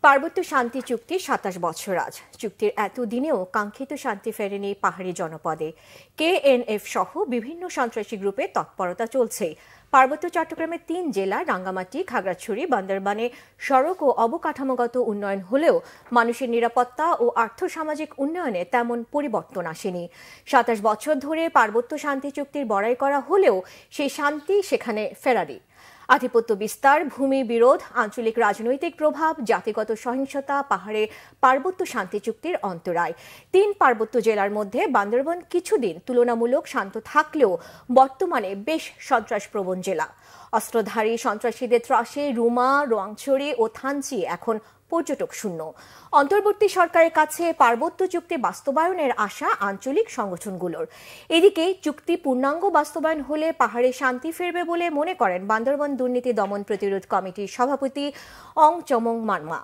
পার্বত্য শান্তি চুক্তি ২৭ বছর আজ। চুক্তির এতদিনেও কাঙ্ক্ষিত শান্তি ফেরেনি পাহাড়ি জনপদে। কেএনএফ সহ বিভিন্ন সন্ত্রাসী গ্রুপে তৎপরতা চলছে। পার্বত্য চট্টগ্রামের ৩ জেলা রাঙ্গামাটি, খাগড়াছড়ি, বান্দরবানে সড়ক ও অবকাঠামোগত উন্নয়ন হলেও মানুষের নিরাপত্তা ও আর্থসামাজিক উন্নয়নে তেমন পরিবর্তন আসেনি। ২৭ বছর ধরে পার্বত্য শান্তি চুক্তির বড়াই করা হলেও সেই শান্তি সেখানে ফেরারি। আধিপত্য বিস্তার, ভূমি বিরোধ, আঞ্চলিক রাজনৈতিক প্রভাব, জাতিগত সহিংসতা পাহাড়ে পার্বত্য শান্তি চুক্তির অন্তরায়। ৩ পার্বত্য জেলার মধ্যে বান্দরবান কিছুদিন তুলনামূলক শান্ত থাকলেও বর্তমানে বেশ সন্ত্রাসপ্রবণ জেলা। অস্ত্রধারী সন্ত্রাসীদের ত্রাসে রুমা, রোয়াংছড়ি ও থানচি এখন পর্যটক শূন্য। অন্তর্বর্তী সরকারের কাছে পার্বত্য চুক্তি বাস্তবায়নের আশা আঞ্চলিক সংগঠনগুলোর। এদিকে চুক্তি পূর্ণাঙ্গ বাস্তবায়ন হলে পাহাড়ে শান্তি ফিরবে বলে মনে করেন বান্দরবান দুর্নীতি দমন প্রতিরোধ কমিটির সভাপতি অং চমং মারমা।